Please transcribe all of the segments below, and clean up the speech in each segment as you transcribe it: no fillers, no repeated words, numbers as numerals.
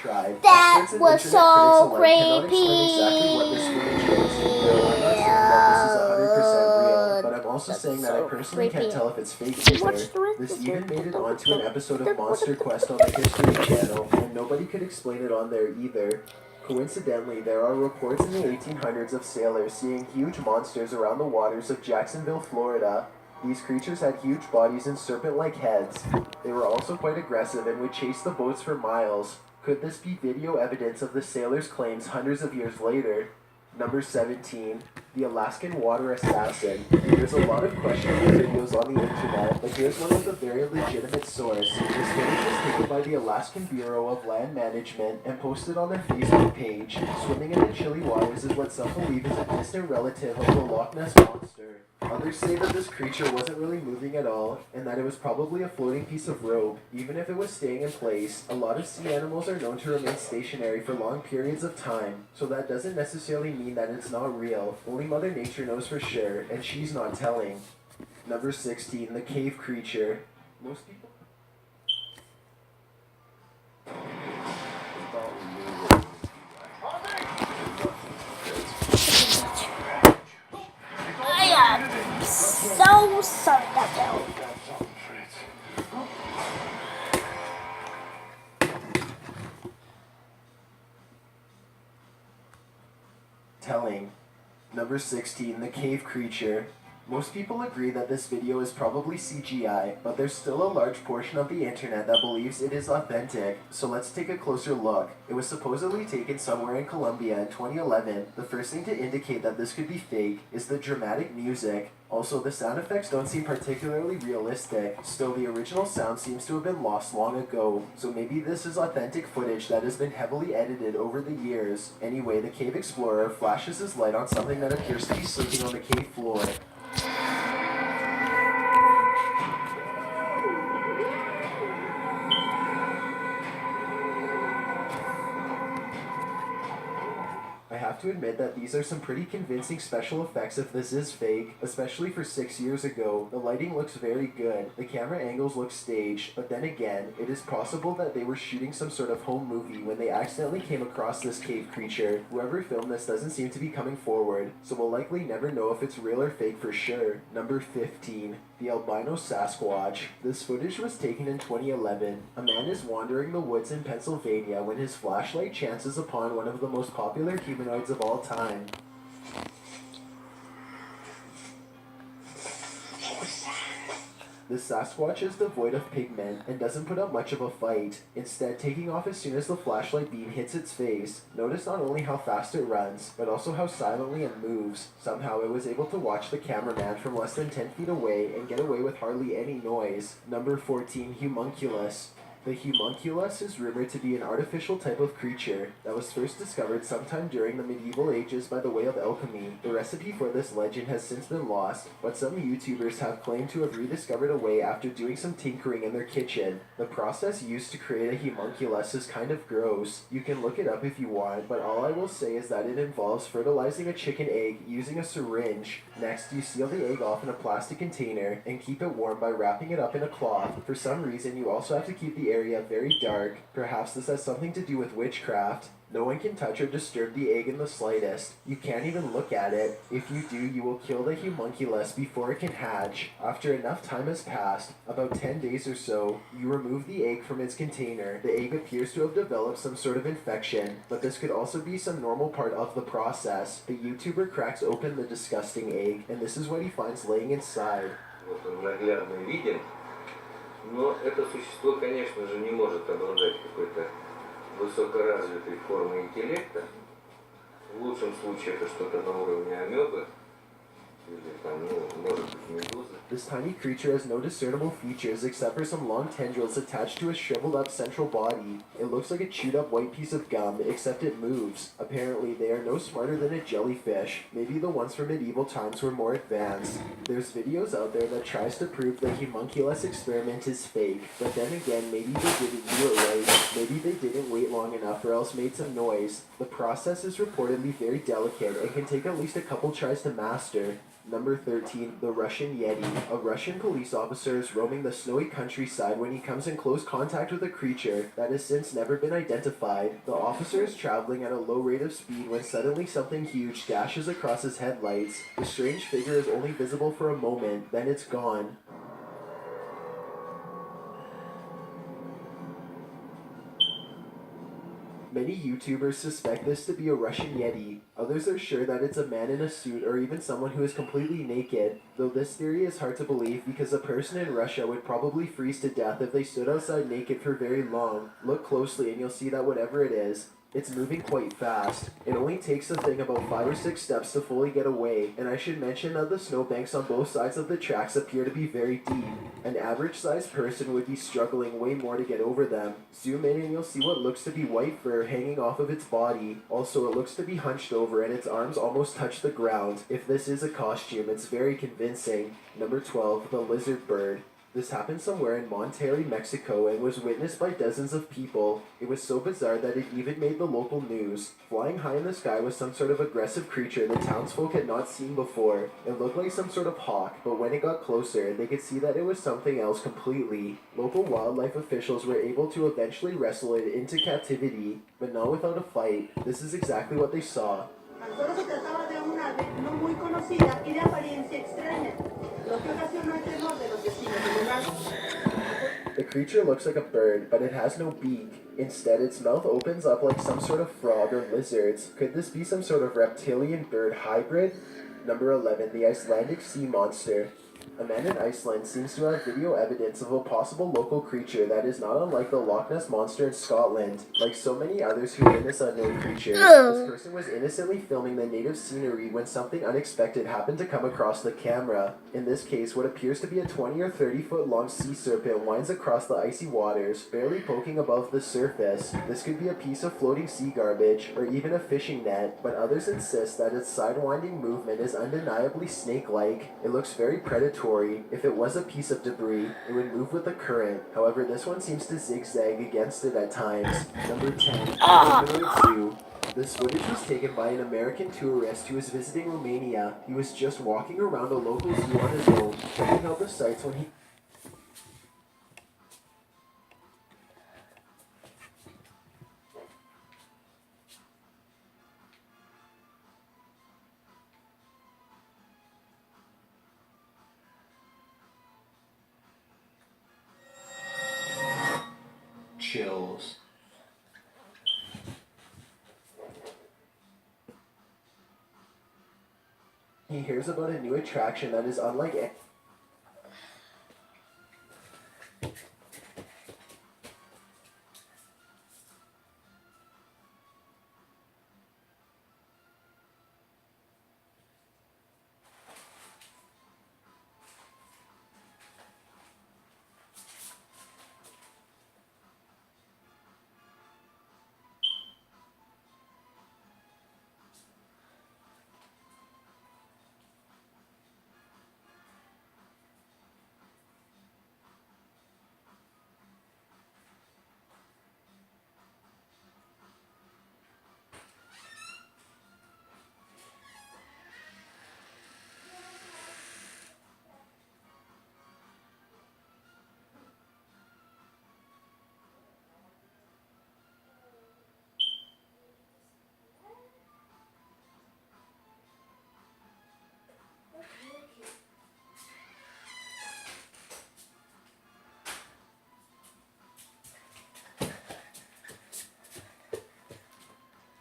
tried. That Experts and was internet so critics alike cannot creepy. explain exactly what this footage is. No, I'm not saying that this is 100% real, but I'm also saying that I personally can't tell if it's fake either. This even made it onto an episode of Monster Quest on the History Channel, and nobody could explain it on there either. Coincidentally, there are reports in the 1800s of sailors seeing huge monsters around the waters of Jacksonville, Florida. These creatures had huge bodies and serpent-like heads. They were also quite aggressive and would chase the boats for miles. Could this be video evidence of the sailors' claims hundreds of years later? Number 17, the Alaskan Water Assassin. There's a lot of questionable videos on the internet, but here's one with a very legitimate source. This footage was taken by the Alaskan Bureau of Land Management and posted on their Facebook page. Swimming in the chilly waters is what some believe is a distant relative of the Loch Ness Monster. Others say that this creature wasn't really moving at all, and that it was probably a floating piece of rope. Even if it was staying in place, a lot of sea animals are known to remain stationary for long periods of time, so that doesn't necessarily mean that it's not real. Only Mother Nature knows for sure, and she's not telling. Number 16, the cave creature. Most people... I am so sorry about that. Telling. Number 16, the cave creature. Most people agree that this video is probably CGI, but there's still a large portion of the internet that believes it is authentic, so let's take a closer look. It was supposedly taken somewhere in Colombia in 2011. The first thing to indicate that this could be fake is the dramatic music. Also, the sound effects don't seem particularly realistic, still the original sound seems to have been lost long ago, so maybe this is authentic footage that has been heavily edited over the years. Anyway, the cave explorer flashes his light on something that appears to be sleeping on the cave floor. I have to admit that these are some pretty convincing special effects if this is fake, especially for 6 years ago. The lighting looks very good, the camera angles look staged, but then again, it is possible that they were shooting some sort of home movie when they accidentally came across this cave creature. Whoever filmed this doesn't seem to be coming forward, so we'll likely never know if it's real or fake for sure. Number 15, the albino Sasquatch. This footage was taken in 2011. A man is wandering the woods in Pennsylvania when his flashlight chances upon one of the most popular humanoids of all time. The Sasquatch is devoid of pigment and doesn't put up much of a fight, instead taking off as soon as the flashlight beam hits its face. Notice not only how fast it runs, but also how silently it moves. Somehow it was able to watch the cameraman from less than 10 feet away and get away with hardly any noise. Number 14, Homunculus. The homunculus is rumored to be an artificial type of creature that was first discovered sometime during the medieval ages by the way of alchemy. The recipe for this legend has since been lost, but some YouTubers have claimed to have rediscovered a way after doing some tinkering in their kitchen. The process used to create a homunculus is kind of gross. You can look it up if you want, but all I will say is that it involves fertilizing a chicken egg using a syringe. Next, you seal the egg off in a plastic container and keep it warm by wrapping it up in a cloth. For some reason, you also have to keep the area very dark. Perhaps this has something to do with witchcraft. No one can touch or disturb the egg in the slightest. You can't even look at it. If you do, you will kill the homunculus before it can hatch. After enough time has passed, about 10 days or so, you remove the egg from its container. The egg appears to have developed some sort of infection, but this could also be some normal part of the process. The YouTuber cracks open the disgusting egg, and this is what he finds laying inside. Вот он наглядно виден, но это существо, конечно же, не может обладать какой-то высокоразвитой формой интеллекта. В лучшем случае это что-то на уровне амебы. This tiny creature has no discernible features except for some long tendrils attached to a shriveled up central body. It looks like a chewed up white piece of gum, except it moves. Apparently, they are no smarter than a jellyfish. Maybe the ones from medieval times were more advanced. There's videos out there that tries to prove the homunculus experiment is fake, but then again, maybe they didn't do it right. Maybe they didn't wait long enough or else made some noise. The process is reportedly very delicate and can take at least a couple tries to master. Number 13, the Russian Yeti. A Russian police officer is roaming the snowy countryside when he comes in close contact with a creature that has since never been identified. The officer is traveling at a low rate of speed when suddenly something huge dashes across his headlights. The strange figure is only visible for a moment, then it's gone. Many YouTubers suspect this to be a Russian Yeti. Others are sure that it's a man in a suit or even someone who is completely naked, though this theory is hard to believe because a person in Russia would probably freeze to death if they stood outside naked for very long. Look closely and you'll see that whatever it is, it's moving quite fast. It only takes the thing about 5 or 6 steps to fully get away, and I should mention that the snowbanks on both sides of the tracks appear to be very deep. An average-sized person would be struggling way more to get over them. Zoom in and you'll see what looks to be white fur hanging off of its body. Also, it looks to be hunched over and its arms almost touch the ground. If this is a costume, it's very convincing. Number 12, the lizard bird. This happened somewhere in Monterrey, Mexico, and was witnessed by dozens of people. It was so bizarre that it even made the local news. Flying high in the sky was some sort of aggressive creature the townsfolk had not seen before. It looked like some sort of hawk, but when it got closer, they could see that it was something else completely. Local wildlife officials were able to eventually wrestle it into captivity, but not without a fight. This is exactly what they saw. Solo se trataba de una ave no muy conocida y de apariencia extraña, lo que ocasionó el temor de los vecinos del lugar. The creature looks like a bird, but it has no beak. Instead, its mouth opens up like some sort of frog or lizards. Could this be some sort of reptilian bird hybrid? Number 11, the Icelandic sea monster. A man in Iceland seems to have video evidence of a possible local creature that is not unlike the Loch Ness Monster in Scotland. Like so many others who witness unknown creatures, this person was innocently filming the native scenery when something unexpected happened to come across the camera. In this case, what appears to be a 20 or 30 foot long sea serpent winds across the icy waters, barely poking above the surface. This could be a piece of floating sea garbage, or even a fishing net, but others insist that its sidewinding movement is undeniably snake-like. It looks very predatory. If it was a piece of debris, it would move with the current. However, this one seems to zigzag against it at times. Number 10, the Humanoid Zoo. This footage was taken by an American tourist who was visiting Romania. He was just walking around a local zoo on his own, checking out the sights when he chills. He hears about a new attraction that is unlike any.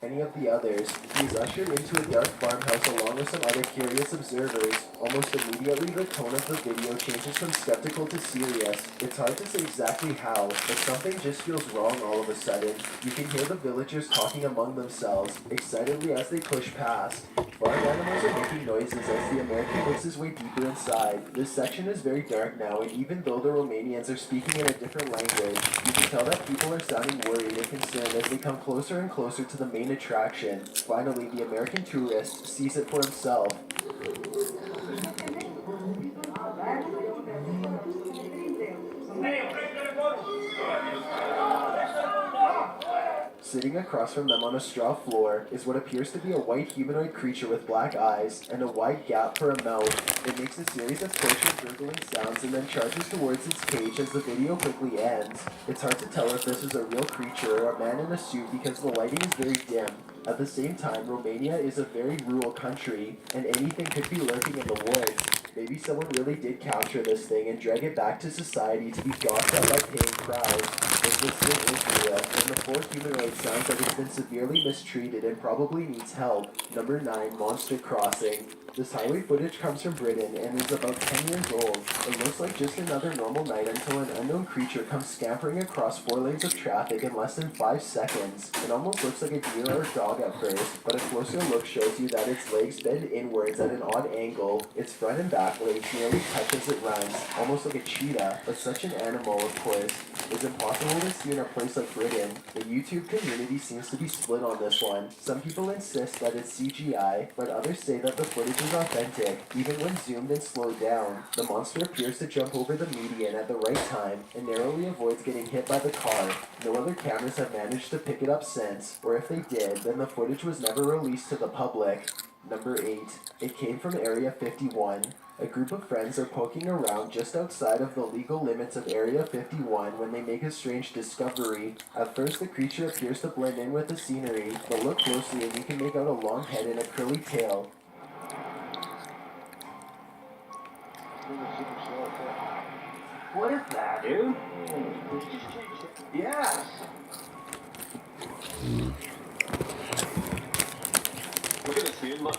Any of the others, he is ushered into a dark farmhouse along with some other curious observers. Almost immediately, the tone of the video changes from skeptical to serious. It's hard to say exactly how, but something just feels wrong all of a sudden. You can hear the villagers talking among themselves, excitedly as they push past. Farm animals are making noises as the American makes his way deeper inside. This section is very dark now, and even though the Romanians are speaking in a different language, you can tell that people are sounding worried and concerned as they come closer and closer to the main attraction. Finally, the American tourist sees it for himself. Sitting across from them on a straw floor is what appears to be a white humanoid creature with black eyes and a wide gap for a mouth. It makes a series of tortured gurgling sounds and then charges towards its cage as the video quickly ends. It's hard to tell if this is a real creature or a man in a suit because the lighting is very dim. At the same time, Romania is a very rural country, and anything could be lurking in the woods. Maybe someone really did capture this thing and drag it back to society to be gossed at by paying crowds. If this thing is real, then the poor humanoid sounds like it's been severely mistreated and probably needs help. Number 9, Monster Crossing. This highway footage comes from Britain and is about 10 years old. It looks like just another normal night until an unknown creature comes scampering across 4 lanes of traffic in less than 5 seconds. It almost looks like a deer or a dog at first, but a closer look shows you that its legs bend inwards at an odd angle. Its front and back legs nearly touch as it runs, almost like a cheetah, but such an animal, of course, is impossible to see in a place like Britain. The YouTube community seems to be split on this one. Some people insist that it's CGI, but others say that the footage is authentic, even when zoomed and slowed down. The monster appears to jump over the median at the right time and narrowly avoids getting hit by the car. No other cameras have managed to pick it up since, or if they did, then the footage was never released to the public. Number 8. It came from Area 51. A group of friends are poking around just outside of the legal limits of Area 51 when they make a strange discovery. At first, the creature appears to blend in with the scenery, but look closely and you can make out a long head and a curly tail. What is that, dude? Yes. Look at this, dude. Look.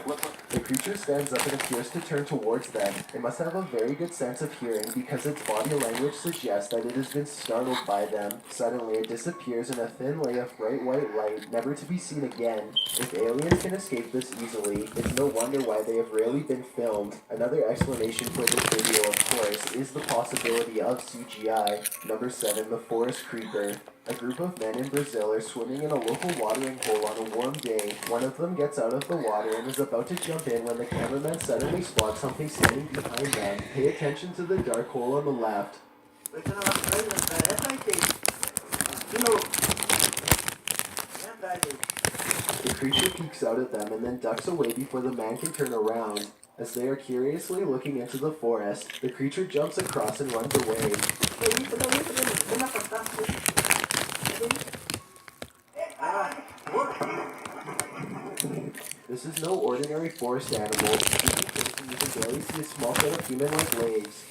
The creature stands up and appears to turn towards them. It must have a very good sense of hearing because its body language suggests that it has been startled by them. Suddenly, it disappears in a thin layer of bright white light, never to be seen again. If aliens can escape this easily, it's no wonder why they have rarely been filmed. Another explanation for this video, of course, is the possibility of CGI. Number 7, the Forest Creeper. A group of men in Brazil are swimming in a local watering hole on a warm day. One of them gets out of the water and is about to jump in when the cameraman suddenly spots something standing behind them. Pay attention to the dark hole on the left. The creature peeks out at them and then ducks away before the man can turn around. As they are curiously looking into the forest, the creature jumps across and runs away. This is no ordinary forest animal. You can barely see a small set of human-like legs.